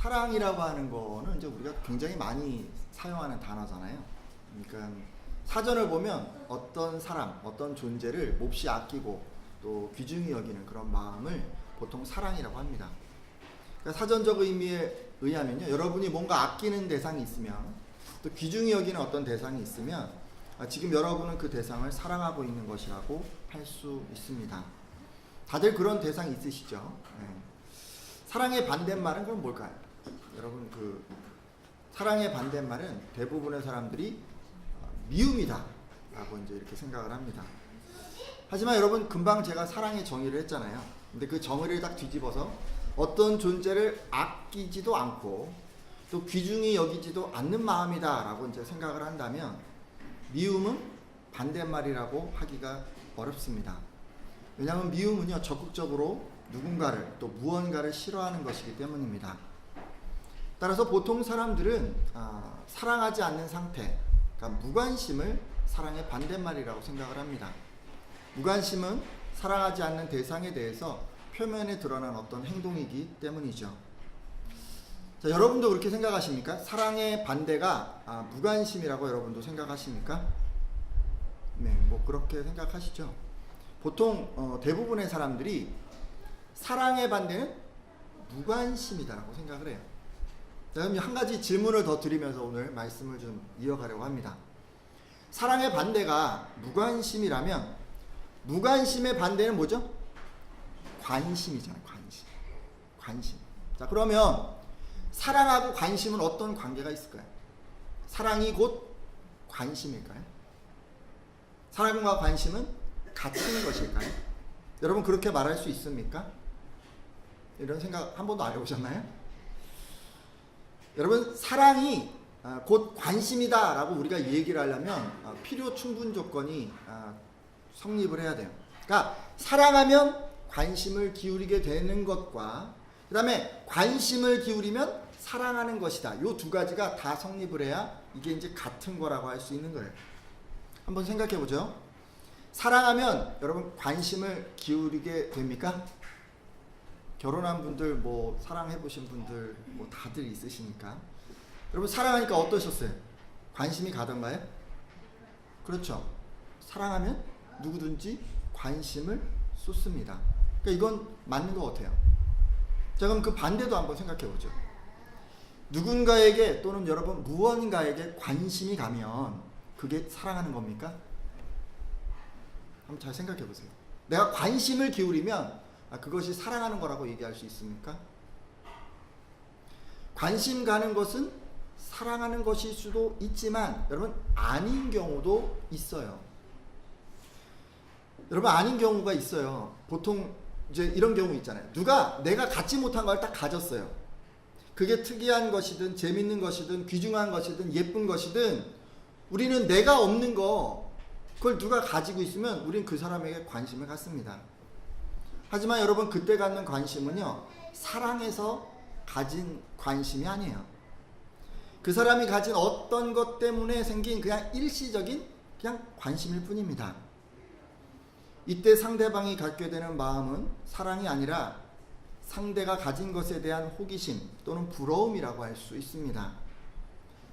사랑이라고 하는 거는 이제 우리가 굉장히 많이 사용하는 단어잖아요. 그러니까 사전을 보면 어떤 사람, 어떤 존재를 몹시 아끼고 또 귀중히 여기는 그런 마음을 보통 사랑이라고 합니다. 그러니까 사전적 의미에 의하면요, 여러분이 뭔가 아끼는 대상이 있으면 또 귀중히 여기는 어떤 대상이 있으면 지금 여러분은 그 대상을 사랑하고 있는 것이라고 할 수 있습니다. 다들 그런 대상이 있으시죠? 네. 사랑의 반대말은 그럼 뭘까요? 여러분, 그 사랑의 반대말은 대부분의 사람들이 미움이다 라고 이제 이렇게 생각을 합니다. 하지만 여러분, 금방 제가 사랑의 정의를 했잖아요. 근데 그 정의를 딱 뒤집어서 어떤 존재를 아끼지도 않고 또 귀중히 여기지도 않는 마음이다 라고 이제 생각을 한다면 미움은 반대말이라고 하기가 어렵습니다. 왜냐하면 미움은요, 적극적으로 누군가를 또 무언가를 싫어하는 것이기 때문입니다. 따라서 보통 사람들은 사랑하지 않는 상태, 그러니까 무관심을 사랑의 반대말이라고 생각을 합니다. 무관심은 사랑하지 않는 대상에 대해서 표면에 드러난 어떤 행동이기 때문이죠. 자, 여러분도 그렇게 생각하십니까? 사랑의 반대가 무관심이라고 여러분도 생각하십니까? 네, 뭐 그렇게 생각하시죠. 보통 대부분의 사람들이 사랑의 반대는 무관심이다라고 생각을 해요. 자, 그럼 한 가지 질문을 더 드리면서 오늘 말씀을 좀 이어가려고 합니다. 사랑의 반대가 무관심이라면 무관심의 반대는 뭐죠? 관심이잖아요. 관심. 자, 그러면 사랑하고 관심은 어떤 관계가 있을까요? 사랑이 곧 관심일까요? 사랑과 관심은 같은 것일까요? 여러분, 그렇게 말할 수 있습니까? 이런 생각 한 번도 안 해보셨나요? 여러분, 사랑이 곧 관심이다 라고 우리가 얘기를 하려면 필요 충분 조건이 성립을 해야 돼요. 그러니까 사랑하면 관심을 기울이게 되는 것과 그 다음에 관심을 기울이면 사랑하는 것이다. 요 두 가지가 다 성립을 해야 이게 이제 같은 거라고 할 수 있는 거예요. 한번 생각해 보죠. 사랑하면 여러분 관심을 기울이게 됩니까? 결혼한 분들, 뭐 사랑해 보신 분들 뭐 다들 있으시니까. 여러분, 사랑하니까 어떠셨어요? 관심이 가던가요? 그렇죠. 사랑하면 누구든지 관심을 쏟습니다. 그러니까 이건 맞는 것 같아요. 자, 그럼 그 반대도 한번 생각해 보죠. 누군가에게 또는 여러분 무언가에게 관심이 가면 그게 사랑하는 겁니까? 한번 잘 생각해 보세요. 내가 관심을 기울이면 그것이 사랑하는 거라고 얘기할 수 있습니까? 관심 가는 것은 사랑하는 것일 수도 있지만 여러분, 아닌 경우도 있어요. 여러분, 아닌 경우가 있어요. 보통 이제 이런 경우 있잖아요. 누가 내가 갖지 못한 걸 딱 가졌어요. 그게 특이한 것이든 재밌는 것이든 귀중한 것이든 예쁜 것이든 우리는 내가 없는 거 그걸 누가 가지고 있으면 우리는 그 사람에게 관심을 갖습니다. 하지만 여러분, 그때 갖는 관심은요, 사랑해서 가진 관심이 아니에요. 그 사람이 가진 어떤 것 때문에 생긴 그냥 일시적인 그냥 관심일 뿐입니다. 이때 상대방이 갖게 되는 마음은 사랑이 아니라 상대가 가진 것에 대한 호기심 또는 부러움이라고 할 수 있습니다.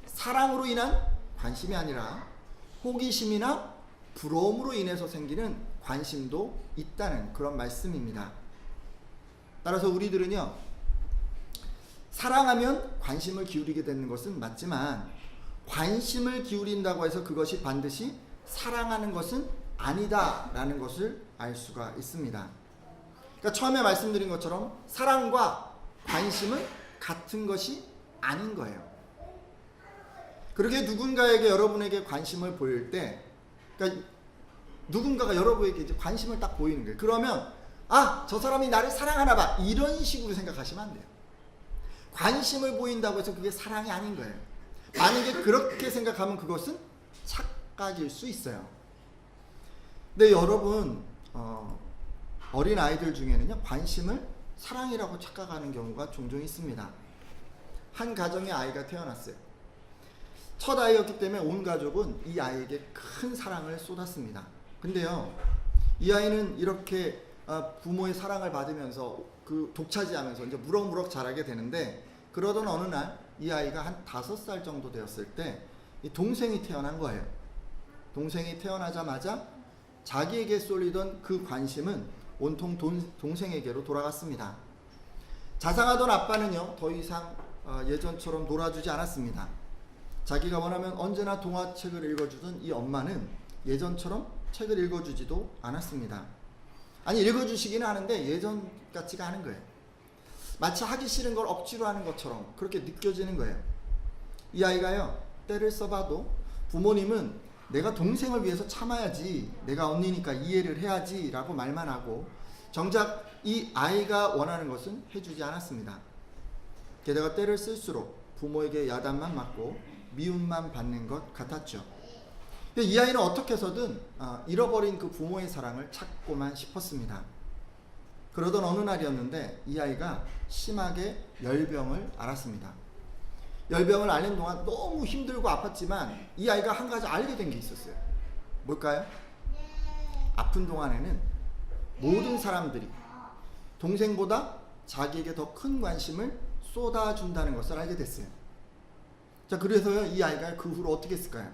사랑으로 인한 관심이 아니라 호기심이나 부러움으로 인해서 생기는 관심도 있다는 그런 말씀입니다. 따라서 우리들은요, 사랑하면 관심을 기울이게 되는 것은 맞지만 관심을 기울인다고 해서 그것이 반드시 사랑하는 것은 아니다 라는 것을 알 수가 있습니다. 그러니까 처음에 말씀드린 것처럼 사랑과 관심은 같은 것이 아닌 거예요. 그렇게 누군가에게 여러분에게 관심을 보일 때, 그러니까 누군가가 여러분에게 이제 관심을 딱 보이는 거예요. 그러면 저 사람이 나를 사랑하나 봐, 이런 식으로 생각하시면 안 돼요. 관심을 보인다고 해서 그게 사랑이 아닌 거예요. 만약에 그렇게 생각하면 그것은 착각일 수 있어요. 근데 여러분, 어린 아이들 중에는요, 관심을 사랑이라고 착각하는 경우가 종종 있습니다. 한 가정에 아이가 태어났어요. 첫 아이였기 때문에 온 가족은 이 아이에게 큰 사랑을 쏟았습니다. 근데요, 이 아이는 이렇게 부모의 사랑을 받으면서 그 독차지하면서 이제 무럭무럭 자라게 되는데 그러던 어느 날 이 아이가 한 5살 정도 되었을 때 이 동생이 태어난 거예요. 동생이 태어나자마자 자기에게 쏠리던 그 관심은 온통 동생에게로 돌아갔습니다. 자상하던 아빠는요, 더 이상 예전처럼 놀아주지 않았습니다. 자기가 원하면 언제나 동화책을 읽어주던 이 엄마는 예전처럼 책을 읽어주지도 않았습니다. 아니, 읽어주시기는 하는데 예전 같지가 않은 거예요. 마치 하기 싫은 걸 억지로 하는 것처럼 그렇게 느껴지는 거예요. 이 아이가요, 때를 써봐도 부모님은 내가 동생을 위해서 참아야지, 내가 언니니까 이해를 해야지 라고 말만 하고 정작 이 아이가 원하는 것은 해주지 않았습니다. 게다가 때를 쓸수록 부모에게 야단만 맞고 미움만 받는 것 같았죠. 이 아이는 어떻게 해서든 잃어버린 그 부모의 사랑을 찾고만 싶었습니다. 그러던 어느 날이었는데 이 아이가 심하게 열병을 앓았습니다. 열병을 앓는 동안 너무 힘들고 아팠지만 이 아이가 한 가지 알게 된 게 있었어요. 뭘까요? 아픈 동안에는 모든 사람들이 동생보다 자기에게 더 큰 관심을 쏟아준다는 것을 알게 됐어요. 자, 그래서요, 이 아이가 그 후로 어떻게 했을까요?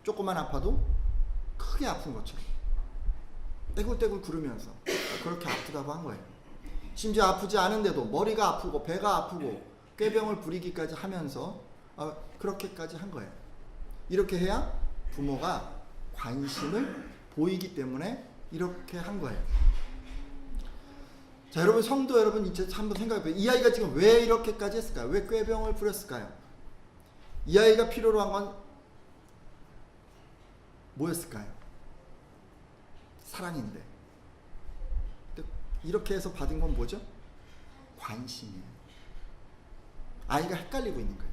조금만 아파도 크게 아픈 것처럼 떼굴떼굴 구르면서 그렇게 아프다고 한 거예요. 심지어 아프지 않은데도 머리가 아프고 배가 아프고 꾀병을 부리기까지 하면서 그렇게까지 한 거예요. 이렇게 해야 부모가 관심을 보이기 때문에 이렇게 한 거예요. 자, 여러분, 성도 여러분, 이제 한번 생각해봐요. 이 아이가 지금 왜 이렇게까지 했을까요? 왜 꾀병을 부렸을까요? 이 아이가 필요로 한 건 뭐였을까요? 사랑인데. 이렇게 해서 받은 건 뭐죠? 관심이에요. 아이가 헷갈리고 있는 거예요.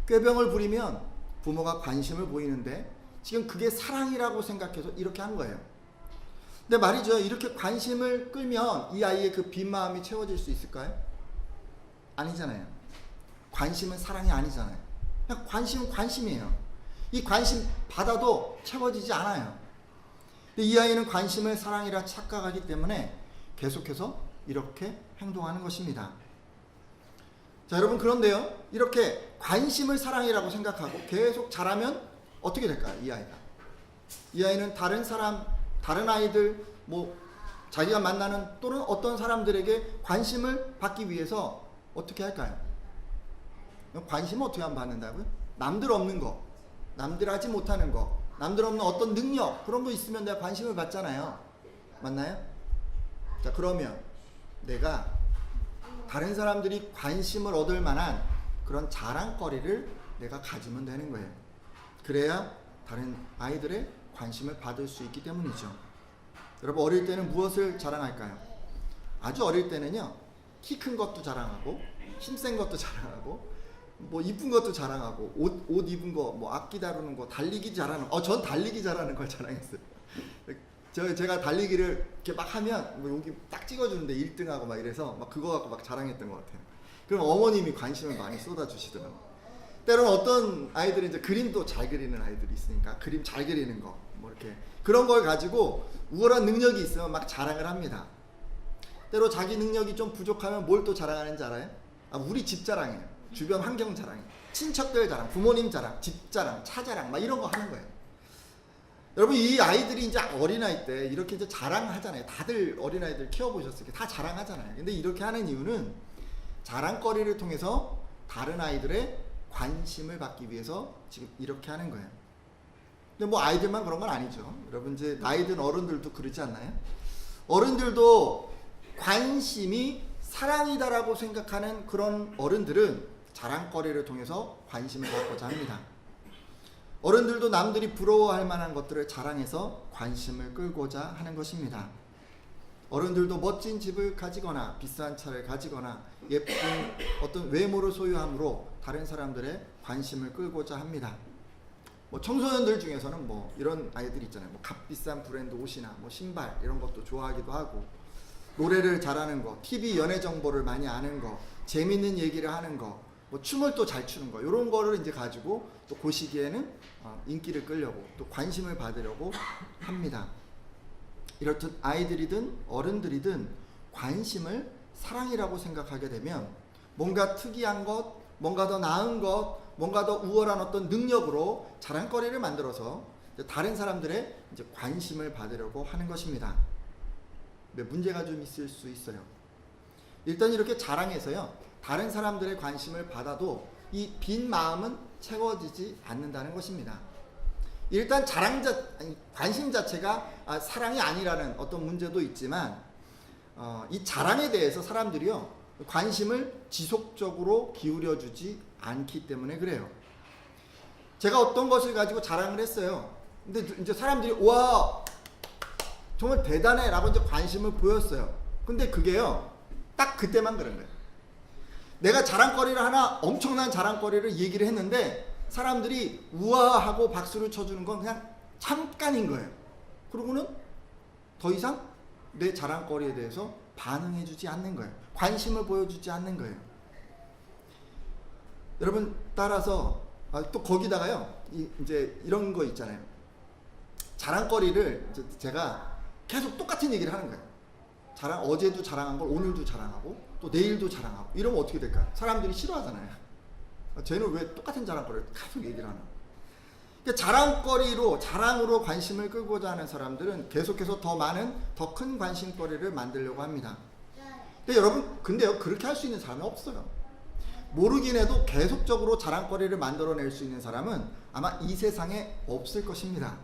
꾀병을 부리면 부모가 관심을 보이는데 지금 그게 사랑이라고 생각해서 이렇게 한 거예요. 근데 말이죠, 이렇게 관심을 끌면 이 아이의 그 빈 마음이 채워질 수 있을까요? 아니잖아요. 관심은 사랑이 아니잖아요. 그냥 관심은 관심이에요. 이 관심 받아도 채워지지 않아요. 근데 이 아이는 관심을 사랑이라 착각하기 때문에 계속해서 이렇게 행동하는 것입니다. 자, 여러분, 그런데요, 이렇게 관심을 사랑이라고 생각하고 계속 자라면 어떻게 될까요? 이 아이는 다른 사람, 다른 아이들, 자기가 만나는 또는 어떤 사람들에게 관심을 받기 위해서 어떻게 할까요? 관심을 어떻게 하면 받는다고요? 남들 없는 거, 남들 하지 못하는 거, 남들 없는 어떤 능력, 그런 거 있으면 내가 관심을 받잖아요. 맞나요? 자, 그러면 내가 다른 사람들이 관심을 얻을 만한 그런 자랑거리를 내가 가지면 되는 거예요. 그래야 다른 아이들의 관심을 받을 수 있기 때문이죠. 여러분, 어릴 때는 무엇을 자랑할까요? 아주 어릴 때는요, 키 큰 것도 자랑하고 힘센 것도 자랑하고 이쁜 것도 자랑하고 옷 입은 거, 악기 다루는 거, 달리기 잘하는 전 달리기 잘하는 걸 자랑했어요. 제가 달리기를 이렇게 막 하면 여기 딱 찍어주는데 1등하고 막 이래서 그거 갖고 막 자랑했던 것 같아요. 그럼 어머님이 관심을 많이 쏟아주시더라고요. 때로는 어떤 아이들이 이제 그림도 잘 그리는 아이들이 있으니까 그림 잘 그리는 거 이렇게 그런 걸 가지고 우월한 능력이 있으면 막 자랑을 합니다. 때로 자기 능력이 좀 부족하면 뭘 또 자랑하는지 알아요? 우리 집 자랑이에요. 주변 환경 자랑이에요. 친척들 자랑, 부모님 자랑, 집 자랑, 차 자랑 이런 거 하는 거예요. 여러분, 이 아이들이 이제 어린아이 때 이렇게 이제 자랑하잖아요. 다들 어린아이들 키워보셨을 때 다 자랑하잖아요. 근데 이렇게 하는 이유는 자랑거리를 통해서 다른 아이들의 관심을 받기 위해서 지금 이렇게 하는 거예요. 근데 아이들만 그런 건 아니죠. 여러분, 이제 나이 든 어른들도 그러지 않나요? 어른들도 관심이 사랑이다라고 생각하는 그런 어른들은 자랑거리를 통해서 관심을 받고자 합니다. 어른들도 남들이 부러워할 만한 것들을 자랑해서 관심을 끌고자 하는 것입니다. 어른들도 멋진 집을 가지거나 비싼 차를 가지거나 예쁜 어떤 외모를 소유함으로 다른 사람들의 관심을 끌고자 합니다. 청소년들 중에서는 이런 아이들 있잖아요. 값비싼 브랜드 옷이나 신발 이런 것도 좋아하기도 하고, 노래를 잘하는 거, TV 연예 정보를 많이 아는 거, 재밌는 얘기를 하는 거, 춤을 또 잘 추는 거, 이런 거를 이제 가지고 또 그 시기에는 인기를 끌려고 또 관심을 받으려고 합니다. 이렇듯 아이들이든 어른들이든 관심을 사랑이라고 생각하게 되면 뭔가 특이한 것, 뭔가 더 나은 것, 뭔가 더 우월한 어떤 능력으로 자랑거리를 만들어서 다른 사람들의 이제 관심을 받으려고 하는 것입니다. 근데 문제가 좀 있을 수 있어요. 일단 이렇게 자랑해서요, 다른 사람들의 관심을 받아도 이 빈 마음은 채워지지 않는다는 것입니다. 일단 관심 자체가 사랑이 아니라는 어떤 문제도 있지만, 이 자랑에 대해서 사람들이요, 관심을 지속적으로 기울여주지 않기 때문에 그래요. 제가 어떤 것을 가지고 자랑을 했어요. 근데 이제 사람들이 와 정말 대단해 라고 이제 관심을 보였어요. 근데 그게요, 딱 그때만 그런 거예요. 내가 자랑거리를 하나, 엄청난 자랑거리를 얘기를 했는데 사람들이 우아하고 박수를 쳐주는 건 그냥 잠깐인 거예요. 그러고는 더 이상 내 자랑거리에 대해서 반응해주지 않는 거예요. 관심을 보여주지 않는 거예요. 여러분, 따라서 또 거기다가요, 이제 이런 거 있잖아요. 자랑거리를 제가 계속 똑같은 얘기를 하는 거예요. 어제도 자랑한 걸 오늘도 자랑하고 또 내일도 자랑하고 이러면 어떻게 될까요? 사람들이 싫어하잖아요. 쟤는 왜 똑같은 자랑거리를 계속 얘기를 하나? 그러니까 자랑으로 관심을 끌고자 하는 사람들은 계속해서 더 많은, 더 큰 관심거리를 만들려고 합니다. 근데 여러분, 근데요, 그렇게 할 수 있는 사람이 없어요. 모르긴 해도 계속적으로 자랑거리를 만들어낼 수 있는 사람은 아마 이 세상에 없을 것입니다.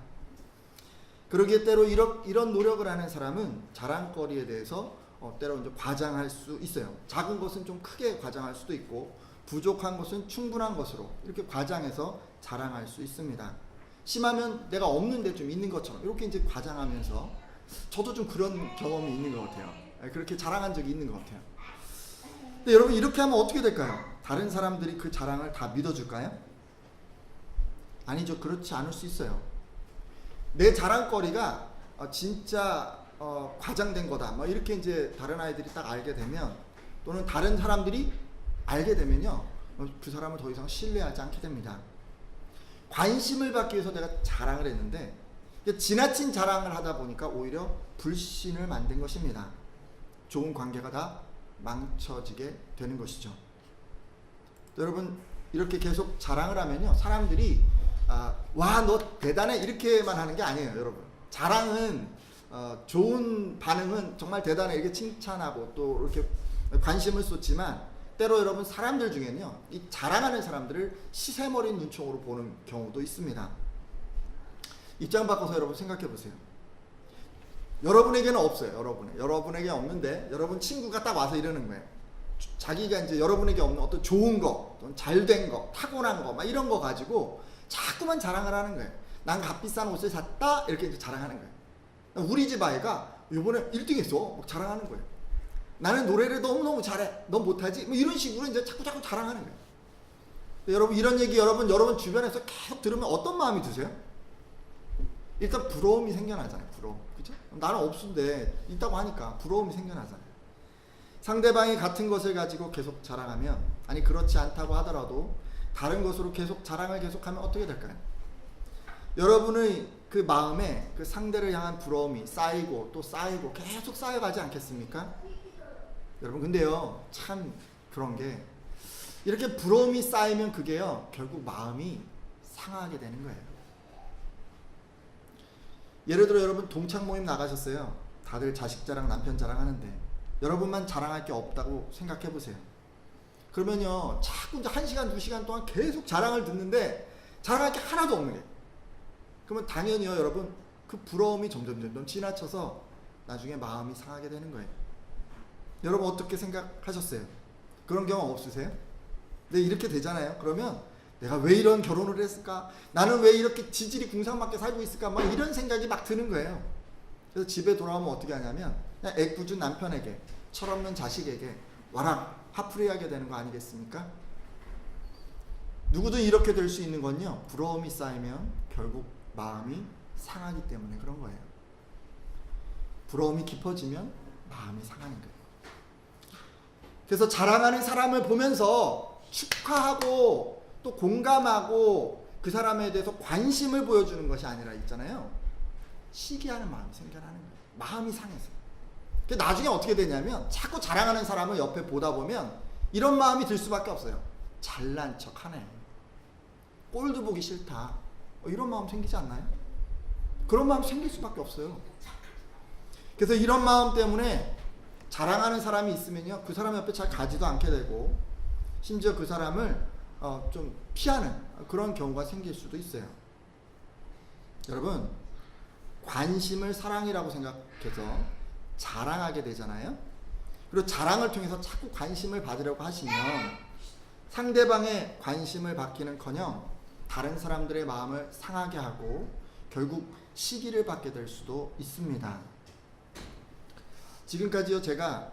그러기에 때로 이런 노력을 하는 사람은 자랑거리에 대해서 때로 이제 과장할 수 있어요. 작은 것은 좀 크게 과장할 수도 있고, 부족한 것은 충분한 것으로 이렇게 과장해서 자랑할 수 있습니다. 심하면 내가 없는데 좀 있는 것처럼 이렇게 이제 과장하면서, 저도 좀 그런 경험이 있는 것 같아요. 그렇게 자랑한 적이 있는 것 같아요. 근데 여러분, 이렇게 하면 어떻게 될까요? 다른 사람들이 그 자랑을 다 믿어줄까요? 아니죠. 그렇지 않을 수 있어요. 내 자랑거리가 진짜 과장된 거다, 뭐 이렇게 이제 다른 아이들이 딱 알게 되면, 또는 다른 사람들이 알게 되면요, 그 사람을 더 이상 신뢰하지 않게 됩니다. 관심을 받기 위해서 내가 자랑을 했는데 지나친 자랑을 하다 보니까 오히려 불신을 만든 것입니다. 좋은 관계가 다 망쳐지게 되는 것이죠. 여러분, 이렇게 계속 자랑을 하면요, 사람들이 와, 너 대단해 이렇게만 하는 게 아니에요. 여러분, 자랑은 좋은 반응은 정말 대단해 이렇게 칭찬하고 또 이렇게 관심을 쏟지만, 때로 여러분, 사람들 중에는요, 이 자랑하는 사람들을 시세머리 눈총으로 보는 경우도 있습니다. 입장 바꿔서 여러분 생각해 보세요. 여러분에게는 없어요. 여러분에게 없는데 여러분 친구가 딱 와서 이러는 거예요. 자기가 이제 여러분에게 없는 어떤 좋은 거, 잘된 거, 타고난 거, 막 이런 거 가지고 자꾸만 자랑을 하는 거예요. 난 값비싼 옷을 샀다 이렇게 이제 자랑하는 거예요. 우리 집 아이가 이번에 1등 했어 막 자랑하는 거예요. 나는 노래를 너무너무 잘해, 넌 못하지, 뭐 이런 식으로 이제 자꾸 자랑하는 거예요. 여러분, 이런 얘기 여러분 주변에서 계속 들으면 어떤 마음이 드세요? 일단 부러움이 생겨나잖아요. 부러움, 그렇죠? 나는 없는데 있다고 하니까 부러움이 생겨나잖아요. 상대방이 같은 것을 가지고 계속 자랑하면, 아니 그렇지 않다고 하더라도 다른 것으로 계속 자랑을 계속하면 어떻게 될까요? 여러분의 그 마음에 그 상대를 향한 부러움이 쌓이고 또 쌓이고 계속 쌓여가지 않겠습니까? 여러분, 근데요, 참 그런 게, 이렇게 부러움이 쌓이면 그게요, 결국 마음이 상하게 되는 거예요. 예를 들어 여러분, 동창 모임 나가셨어요. 다들 자식 자랑, 남편 자랑 하는데 여러분만 자랑할 게 없다고 생각해 보세요. 그러면요, 자꾸 이제 1시간, 2시간 동안 계속 자랑을 듣는데 자랑할 게 하나도 없는 거예요. 그러면 당연히요, 여러분, 그 부러움이 점점 지나쳐서 나중에 마음이 상하게 되는 거예요. 여러분, 어떻게 생각하셨어요? 그런 경험 없으세요? 네, 이렇게 되잖아요. 그러면 내가 왜 이런 결혼을 했을까? 나는 왜 이렇게 지질이 궁상맞게 살고 있을까? 막 이런 생각이 막 드는 거예요. 그래서 집에 돌아오면 어떻게 하냐면, 그냥 애꿎은 남편에게, 철없는 자식에게 와랑 화풀이하게 되는 거 아니겠습니까? 누구든 이렇게 될 수 있는 건요, 부러움이 쌓이면 결국 마음이 상하기 때문에 그런 거예요. 부러움이 깊어지면 마음이 상하는 거예요. 그래서 자랑하는 사람을 보면서 축하하고 또 공감하고 그 사람에 대해서 관심을 보여주는 것이 아니라 있잖아요, 시기하는 마음이 생겨나는 거예요. 마음이 상해서. 나중에 어떻게 되냐면, 자꾸 자랑하는 사람을 옆에 보다 보면 이런 마음이 들 수밖에 없어요. 잘난 척하네. 꼴도 보기 싫다. 이런 마음 생기지 않나요? 그런 마음 생길 수밖에 없어요. 그래서 이런 마음 때문에 자랑하는 사람이 있으면요, 그 사람 옆에 잘 가지도 않게 되고, 심지어 그 사람을 좀 피하는 그런 경우가 생길 수도 있어요. 여러분, 관심을 사랑이라고 생각해서 자랑하게 되잖아요. 그리고 자랑을 통해서 자꾸 관심을 받으려고 하시면 상대방의 관심을 받기는커녕 다른 사람들의 마음을 상하게 하고 결국 시기를 받게 될 수도 있습니다. 지금까지요, 제가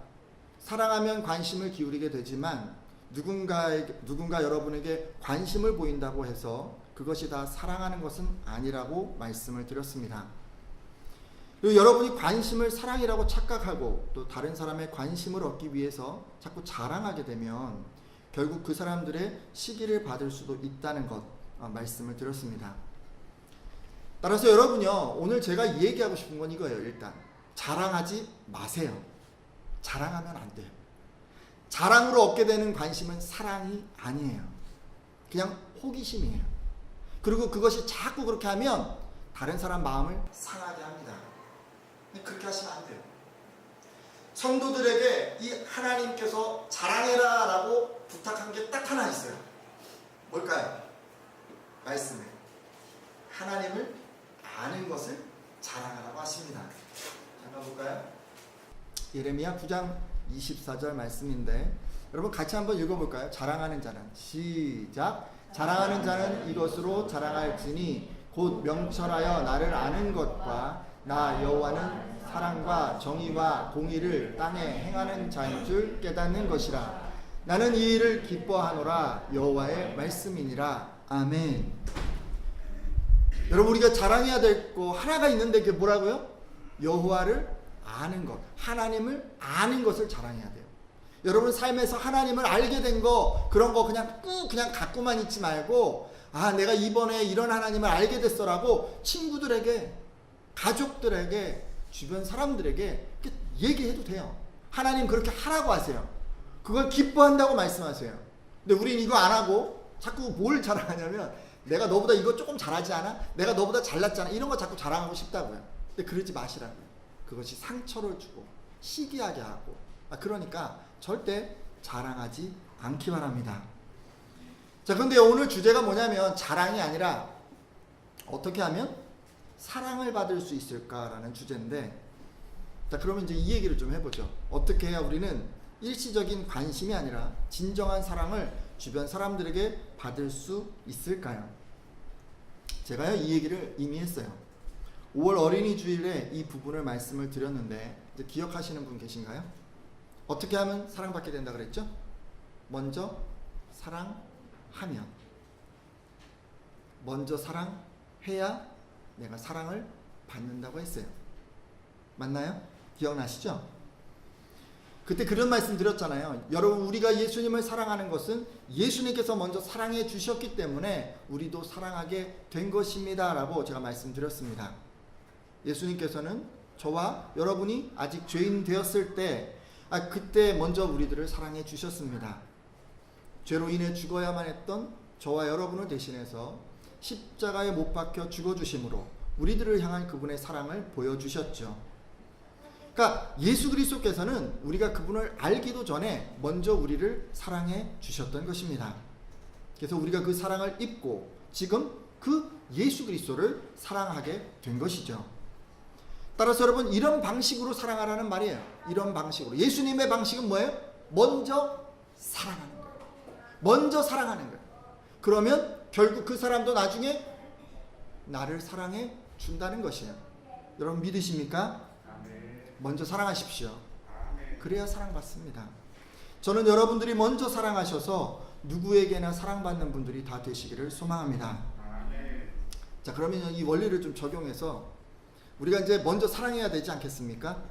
사랑하면 관심을 기울이게 되지만 누군가 여러분에게 관심을 보인다고 해서 그것이 다 사랑하는 것은 아니라고 말씀을 드렸습니다. 그리고 여러분이 관심을 사랑이라고 착각하고 또 다른 사람의 관심을 얻기 위해서 자꾸 자랑하게 되면 결국 그 사람들의 시기를 받을 수도 있다는 것 말씀을 드렸습니다. 따라서 여러분요, 오늘 제가 얘기하고 싶은 건 이거예요. 일단 자랑하지 마세요. 자랑하면 안 돼요. 자랑으로 얻게 되는 관심은 사랑이 아니에요. 그냥 호기심이에요. 그리고 그것이 자꾸 그렇게 하면 다른 사람 마음을 상하게 합니다. 그렇게 하시면 안 돼요. 성도들에게 이 하나님께서 자랑해라 라고 부탁한 게 딱 하나 있어요. 뭘까요? 말씀에 하나님을 아는 것을 자랑하라고 하십니다. 잠깐 볼까요? 예레미야 9장 24절 말씀인데 여러분 같이 한번 읽어볼까요? 자랑하는 자는 시작. 자랑하는 자는 이것으로 자랑할지니 곧 명철하여 나를 아는 것과 나 여호와는 사랑과 정의와 공의를 땅에 행하는 자인 줄 깨닫는 것이라. 나는 이 일을 기뻐하노라. 여호와의 말씀이니라. 아멘. 여러분, 우리가 자랑해야 될 거 하나가 있는데 그게 뭐라고요? 여호와를 아는 것, 하나님을 아는 것을 자랑해야 돼요. 여러분 삶에서 하나님을 알게 된 거, 그런 거 그냥 갖고만 있지 말고, 내가 이번에 이런 하나님을 알게 됐어라고 친구들에게, 가족들에게, 주변 사람들에게 얘기해도 돼요. 하나님 그렇게 하라고 하세요. 그걸 기뻐한다고 말씀하세요. 근데 우린 이거 안 하고 자꾸 뭘 자랑하냐면, 내가 너보다 이거 조금 잘하지 않아? 내가 너보다 잘났잖아. 이런 거 자꾸 자랑하고 싶다고요. 근데 그러지 마시라고요. 그것이 상처를 주고 시기하게 하고, 그러니까 절대 자랑하지 않기 바랍니다. 자, 근데 오늘 주제가 뭐냐면 자랑이 아니라 어떻게 하면 사랑을 받을 수 있을까라는 주제인데, 자, 그러면 이제 이 얘기를 좀 해보죠. 어떻게 해야 우리는 일시적인 관심이 아니라 진정한 사랑을 주변 사람들에게 받을 수 있을까요? 제가요, 이 얘기를 이미 했어요. 5월 어린이 주일에 이 부분을 말씀을 드렸는데 이제 기억하시는 분 계신가요? 어떻게 하면 사랑받게 된다 그랬죠? 먼저 사랑하면, 먼저 사랑해야 내가 사랑을 받는다고 했어요. 맞나요? 기억나시죠? 그때 그런 말씀 드렸잖아요. 여러분, 우리가 예수님을 사랑하는 것은 예수님께서 먼저 사랑해 주셨기 때문에 우리도 사랑하게 된 것입니다 라고 제가 말씀드렸습니다. 예수님께서는 저와 여러분이 아직 죄인 되었을 때 그때 먼저 우리들을 사랑해 주셨습니다. 죄로 인해 죽어야만 했던 저와 여러분을 대신해서 십자가에 못 박혀 죽어주심으로 우리들을 향한 그분의 사랑을 보여주셨죠. 그러니까 예수 그리스도께서는 우리가 그분을 알기도 전에 먼저 우리를 사랑해 주셨던 것입니다. 그래서 우리가 그 사랑을 입고 지금 그 예수 그리스도를 사랑하게 된 것이죠. 따라서 여러분, 이런 방식으로 사랑하라는 말이에요. 이런 방식으로. 예수님의 방식은 뭐예요? 먼저 사랑하는 거예요. 먼저 사랑하는 거예요. 그러면 결국 그 사람도 나중에 나를 사랑해 준다는 것이에요. 여러분 믿으십니까? 먼저 사랑하십시오. 그래야 사랑받습니다. 저는 여러분들이 먼저 사랑하셔서 누구에게나 사랑받는 분들이 다 되시기를 소망합니다. 자, 그러면 이 원리를 좀 적용해서 우리가 이제 먼저 사랑해야 되지 않겠습니까?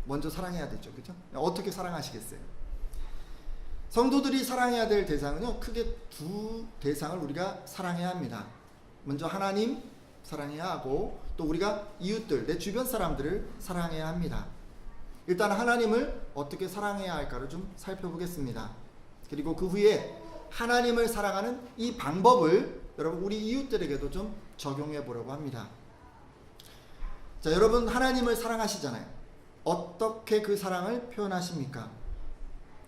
먼저 사랑해야 되죠. 그죠? 어떻게 사랑하시겠어요? 성도들이 사랑해야 될 대상은요, 크게 두 대상을 우리가 사랑해야 합니다. 먼저 하나님 사랑해야 하고, 또 우리가 이웃들, 내 주변 사람들을 사랑해야 합니다. 일단 하나님을 어떻게 사랑해야 할까를 좀 살펴보겠습니다. 그리고 그 후에 하나님을 사랑하는 이 방법을 여러분 우리 이웃들에게도 좀 적용해 보려고 합니다. 자, 여러분 하나님을 사랑하시잖아요. 어떻게 그 사랑을 표현하십니까?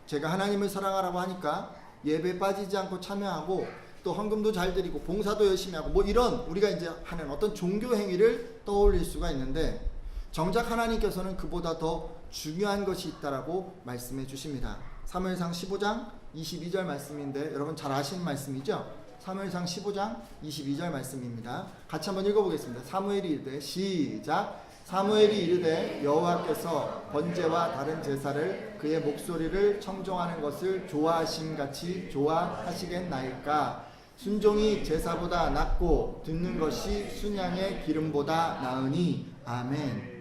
제가 하나님을 사랑하라고 하니까 예배 빠지지 않고 참여하고 또 헌금도 잘 드리고 봉사도 열심히 하고 뭐 이런 우리가 이제 하는 어떤 종교 행위를 떠올릴 수가 있는데, 정작 하나님께서는 그보다 더 중요한 것이 있다라고 말씀해 주십니다. 사무엘상 15장 22절 말씀인데 여러분 잘 아시는 말씀이죠? 사무엘상 15장 22절 말씀입니다. 같이 한번 읽어보겠습니다. 사무엘이 이르되 시작. 사무엘이 이르되 여호와께서 번제와 다른 제사를 그의 목소리를 청종하는 것을 좋아하심같이 좋아하시겠나이까? 순종이 제사보다 낫고 듣는 것이 순양의 기름보다 나으니. 아멘.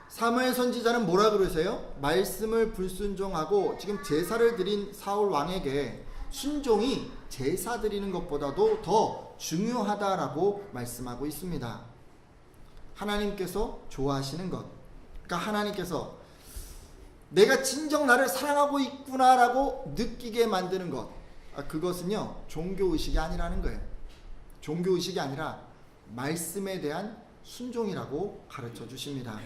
사무엘 선지자는 뭐라 그러세요? 말씀을 불순종하고 지금 제사를 드린 사울 왕에게 순종이 제사 드리는 것보다도 더 중요하다라고 말씀하고 있습니다. 하나님께서 좋아하시는 것, 그러니까 하나님께서 내가 진정 나를 사랑하고 있구나라고 느끼게 만드는 것, 그것은요 종교의식이 아니라는 거예요. 종교의식이 아니라 말씀에 대한 순종이라고 가르쳐 주십니다.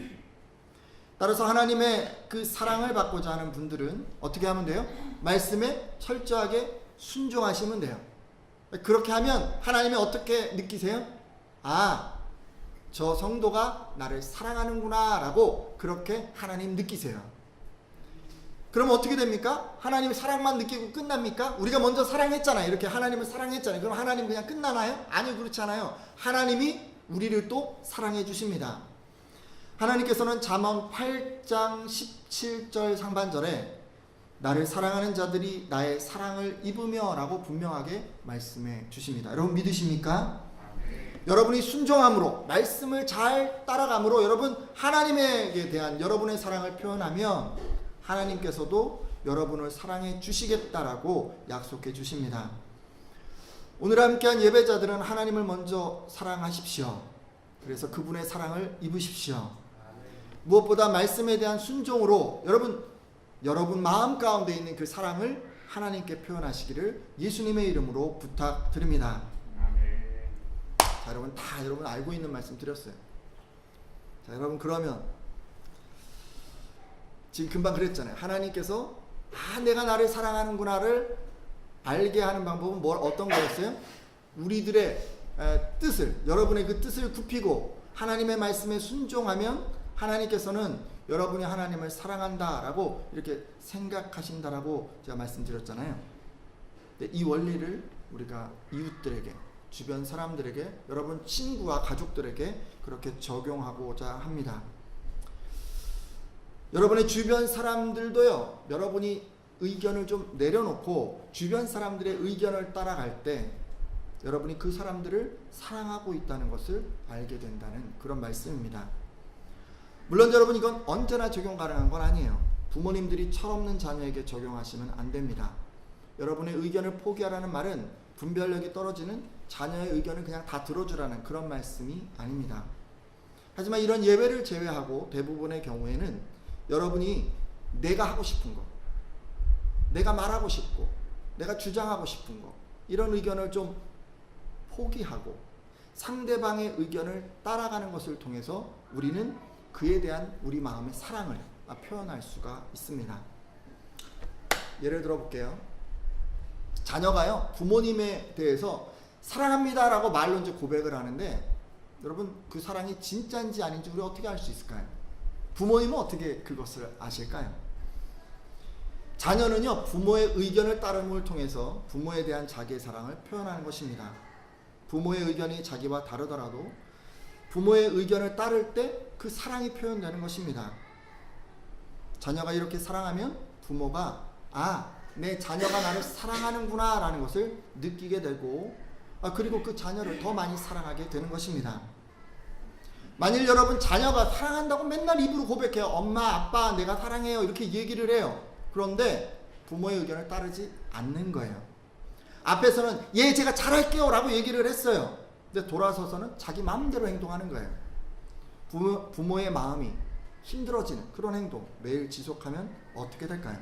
따라서 하나님의 그 사랑을 받고자 하는 분들은 어떻게 하면 돼요? 말씀에 철저하게 순종하시면 돼요. 그렇게 하면 하나님이 어떻게 느끼세요? 아, 저 성도가 나를 사랑하는구나 라고 그렇게 하나님 느끼세요. 그럼 어떻게 됩니까? 하나님이 사랑만 느끼고 끝납니까? 우리가 먼저 사랑했잖아요. 이렇게 하나님을 사랑했잖아요. 그럼 하나님 그냥 끝나나요? 아니요, 그렇지 않아요. 하나님이 우리를 또 사랑해 주십니다. 하나님께서는 잠언 8장 17절 상반절에 나를 사랑하는 자들이 나의 사랑을 입으며 라고 분명하게 말씀해 주십니다. 여러분 믿으십니까? 여러분이 순종함으로 말씀을 잘 따라감으로 여러분 하나님에게 대한 여러분의 사랑을 표현하면 하나님께서도 여러분을 사랑해 주시겠다라고 약속해 주십니다. 오늘 함께한 예배자들은 하나님을 먼저 사랑하십시오. 그래서 그분의 사랑을 입으십시오. 무엇보다 말씀에 대한 순종으로 여러분 마음 가운데 있는 그 사랑을 하나님께 표현하시기를 예수님의 이름으로 부탁드립니다. 자, 여러분 알고 있는 말씀 드렸어요. 자, 여러분 그러면 지금 금방 그랬잖아요. 하나님께서 내가 나를 사랑하는구나를 알게 하는 방법은 어떤 거였어요? 우리들의 뜻을, 여러분의 그 뜻을 굽히고 하나님의 말씀에 순종하면 하나님께서는 여러분이 하나님을 사랑한다라고 이렇게 생각하신다라고 제가 말씀드렸잖아요. 이 원리를 우리가 이웃들에게, 주변 사람들에게, 여러분 친구와 가족들에게 그렇게 적용하고자 합니다. 여러분의 주변 사람들도요, 여러분이 의견을 좀 내려놓고 주변 사람들의 의견을 따라갈 때 여러분이 그 사람들을 사랑하고 있다는 것을 알게 된다는 그런 말씀입니다. 물론 여러분 이건 언제나 적용 가능한 건 아니에요. 부모님들이 철없는 자녀에게 적용하시면 안 됩니다. 여러분의 의견을 포기하라는 말은 분별력이 떨어지는 자녀의 의견을 그냥 다 들어주라는 그런 말씀이 아닙니다. 하지만 이런 예외를 제외하고 대부분의 경우에는 여러분이 내가 하고 싶은 거, 내가 말하고 싶고 내가 주장하고 싶은 거, 이런 의견을 좀 포기하고 상대방의 의견을 따라가는 것을 통해서 우리는 그에 대한 우리 마음의 사랑을 표현할 수가 있습니다. 예를 들어 볼게요. 자녀가요 부모님에 대해서 사랑합니다 라고 말로 이제 고백을 하는데, 여러분 그 사랑이 진짜인지 아닌지 우리가 어떻게 알 수 있을까요? 부모님은 어떻게 그것을 아실까요? 자녀는요 부모의 의견을 따름을 통해서 부모에 대한 자기의 사랑을 표현하는 것입니다. 부모의 의견이 자기와 다르더라도 부모의 의견을 따를 때 그 사랑이 표현되는 것입니다. 자녀가 이렇게 사랑하면 부모가 내 자녀가 나를 사랑하는구나 라는 것을 느끼게 되고, 그리고 그 자녀를 더 많이 사랑하게 되는 것입니다. 만일 여러분 자녀가 사랑한다고 맨날 입으로 고백해요. 엄마, 아빠, 내가 사랑해요. 이렇게 얘기를 해요. 그런데 부모의 의견을 따르지 않는 거예요. 앞에서는 제가 잘할게요 라고 얘기를 했어요. 근데 돌아서서는 자기 마음대로 행동하는 거예요. 부모의 마음이 힘들어지는 그런 행동 매일 지속하면 어떻게 될까요?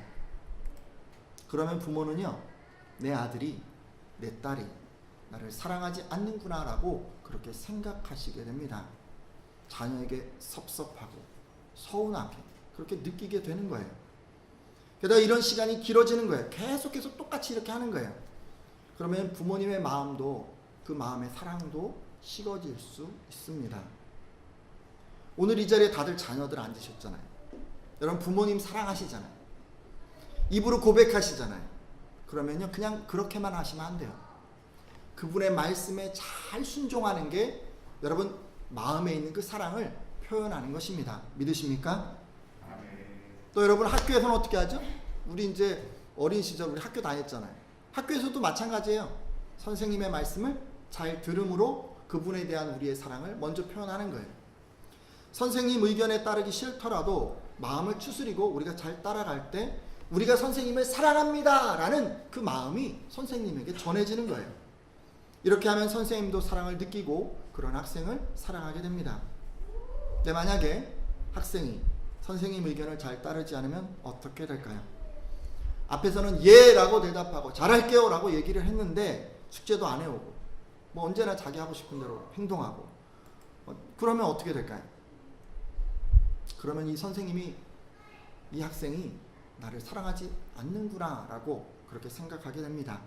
그러면 부모는요, 내 아들이, 내 딸이 나를 사랑하지 않는구나라고 그렇게 생각하시게 됩니다. 자녀에게 섭섭하고 서운하게 그렇게 느끼게 되는 거예요. 게다가 이런 시간이 길어지는 거예요. 계속해서 똑같이 이렇게 하는 거예요. 그러면 부모님의 마음도, 그 마음의 사랑도 식어질 수 있습니다. 오늘 이 자리에 다들 자녀들 앉으셨잖아요. 여러분 부모님 사랑하시잖아요. 입으로 고백하시잖아요. 그러면요, 그냥 그렇게만 하시면 안 돼요. 그분의 말씀에 잘 순종하는 게 여러분 마음에 있는 그 사랑을 표현하는 것입니다. 믿으십니까? 또 여러분 학교에서는 어떻게 하죠? 우리 이제 어린 시절 우리 학교 다녔잖아요. 학교에서도 마찬가지예요. 선생님의 말씀을 잘 들음으로 그분에 대한 우리의 사랑을 먼저 표현하는 거예요. 선생님 의견에 따르기 싫더라도 마음을 추스리고 우리가 잘 따라갈 때 우리가 선생님을 사랑합니다 라는 그 마음이 선생님에게 전해지는 거예요. 이렇게 하면 선생님도 사랑을 느끼고 그런 학생을 사랑하게 됩니다. 근데 만약에 학생이 선생님 의견을 잘 따르지 않으면 어떻게 될까요? 앞에서는 예 라고 대답하고 잘할게요 라고 얘기를 했는데 숙제도 안 해오고 뭐 언제나 자기 하고 싶은 대로 행동하고 그러면 어떻게 될까요? 그러면 이 선생님이, 이 학생이 나를 사랑하지 않는구나 라고 그렇게 생각하게 됩니다.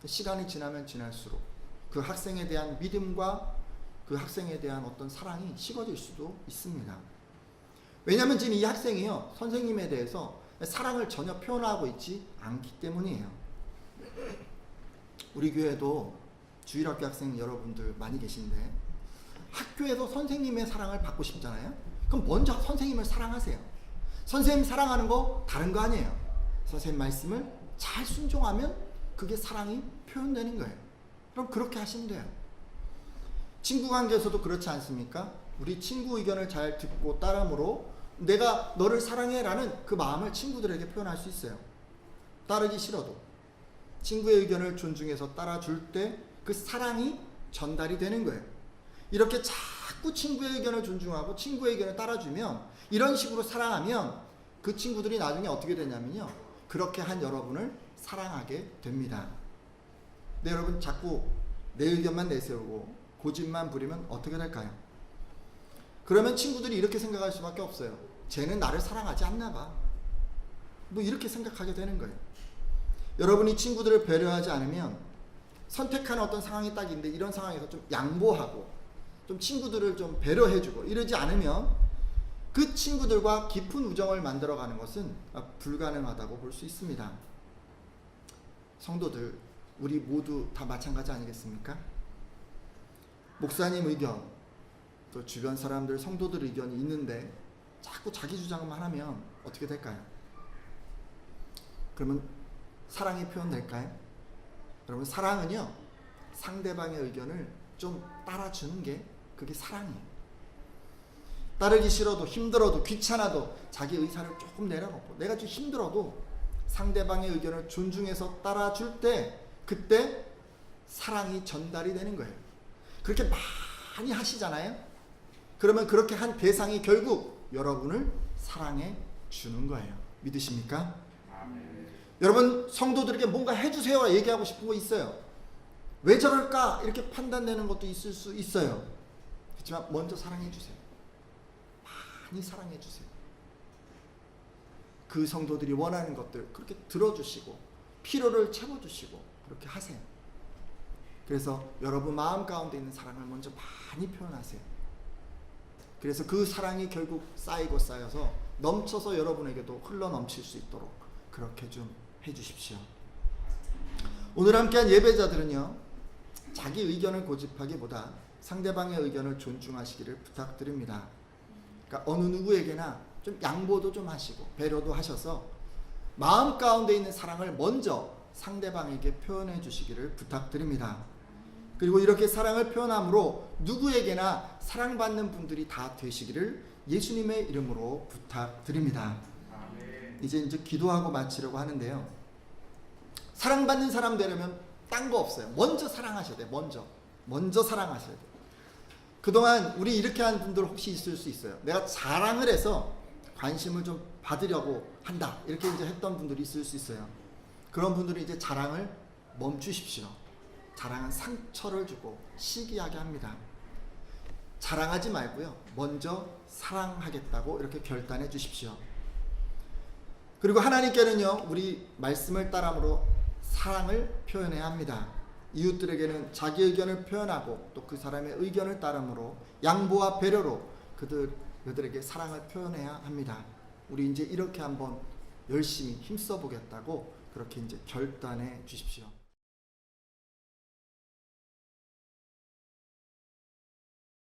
시간이 지나면 지날수록 그 학생에 대한 믿음과 그 학생에 대한 어떤 사랑이 식어질 수도 있습니다. 왜냐하면 지금 이 학생이요, 선생님에 대해서 사랑을 전혀 표현하고 있지 않기 때문이에요. 우리 교회도 주일학교 학생 여러분들 많이 계신데 학교에서 선생님의 사랑을 받고 싶잖아요. 그럼 먼저 선생님을 사랑하세요. 선생님 사랑하는 거 다른 거 아니에요. 선생님 말씀을 잘 순종하면 그게 사랑이 표현되는 거예요. 그럼 그렇게 하시면 돼요. 친구 관계에서도 그렇지 않습니까? 우리 친구 의견을 잘 듣고 따름으로 내가 너를 사랑해 라는 그 마음을 친구들에게 표현할 수 있어요. 따르기 싫어도 친구의 의견을 존중해서 따라줄 때 그 사랑이 전달이 되는 거예요. 이렇게 자꾸 친구의 의견을 존중하고 친구의 의견을 따라주면, 이런 식으로 사랑하면 그 친구들이 나중에 어떻게 되냐면요, 그렇게 한 여러분을 사랑하게 됩니다. 근데 여러분 자꾸 내 의견만 내세우고 고집만 부리면 어떻게 될까요? 그러면 친구들이 이렇게 생각할 수밖에 없어요. 쟤는 나를 사랑하지 않나 봐. 뭐 이렇게 생각하게 되는 거예요. 여러분이 친구들을 배려하지 않으면 선택하는 어떤 상황이 딱 있는데 이런 상황에서 좀 양보하고 좀 친구들을 좀 배려해주고 이러지 않으면 그 친구들과 깊은 우정을 만들어가는 것은 불가능하다고 볼 수 있습니다. 성도들, 우리 모두 다 마찬가지 아니겠습니까? 목사님 의견, 또 주변 사람들, 성도들 의견이 있는데 자꾸 자기 주장만 하면 어떻게 될까요? 그러면 사랑이 표현될까요? 여러분 사랑은요, 상대방의 의견을 좀 따라주는 게 그게 사랑이에요. 따르기 싫어도 힘들어도 귀찮아도 자기 의사를 조금 내려놓고 내가 좀 힘들어도 상대방의 의견을 존중해서 따라줄 때 그때 사랑이 전달이 되는 거예요. 그렇게 많이 하시잖아요. 그러면 그렇게 한 대상이 결국 여러분을 사랑해 주는 거예요. 믿으십니까? 여러분 성도들에게 뭔가 해주세요 얘기하고 싶은 거 있어요. 왜 저럴까 이렇게 판단되는 것도 있을 수 있어요. 그렇지만 먼저 사랑해 주세요. 많이 사랑해 주세요. 그 성도들이 원하는 것들 그렇게 들어주시고 필요를 채워주시고 그렇게 하세요. 그래서 여러분 마음 가운데 있는 사랑을 먼저 많이 표현하세요. 그래서 그 사랑이 결국 쌓이고 쌓여서 넘쳐서 여러분에게도 흘러 넘칠 수 있도록 그렇게 좀 해주십시오. 오늘 함께한 예배자들은요, 자기 의견을 고집하기보다 상대방의 의견을 존중하시기를 부탁드립니다. 그러니까 어느 누구에게나 좀 양보도 좀 하시고 배려도 하셔서 마음 가운데 있는 사랑을 먼저 상대방에게 표현해 주시기를 부탁드립니다. 그리고 이렇게 사랑을 표현함으로 누구에게나 사랑받는 분들이 다 되시기를 예수님의 이름으로 부탁드립니다. 이제 기도하고 마치려고 하는데요. 사랑받는 사람 되려면 딴 거 없어요. 먼저 사랑하셔야 돼요. 먼저 사랑하셔야 돼요. 그동안 우리 이렇게 한 분들 혹시 있을 수 있어요. 내가 자랑을 해서 관심을 좀 받으려고 한다. 이렇게 이제 했던 분들이 있을 수 있어요. 그런 분들은 이제 자랑을 멈추십시오. 자랑은 상처를 주고 시기하게 합니다. 자랑하지 말고요. 먼저 사랑하겠다고 이렇게 결단해 주십시오. 그리고 하나님께는요, 우리 말씀을 따름으로 사랑을 표현해야 합니다. 이웃들에게는 자기 의견을 표현하고 또 그 사람의 의견을 따름으로 양보와 배려로 그들에게 사랑을 표현해야 합니다. 우리 이제 이렇게 한번 열심히 힘써 보겠다고 그렇게 이제 결단해 주십시오.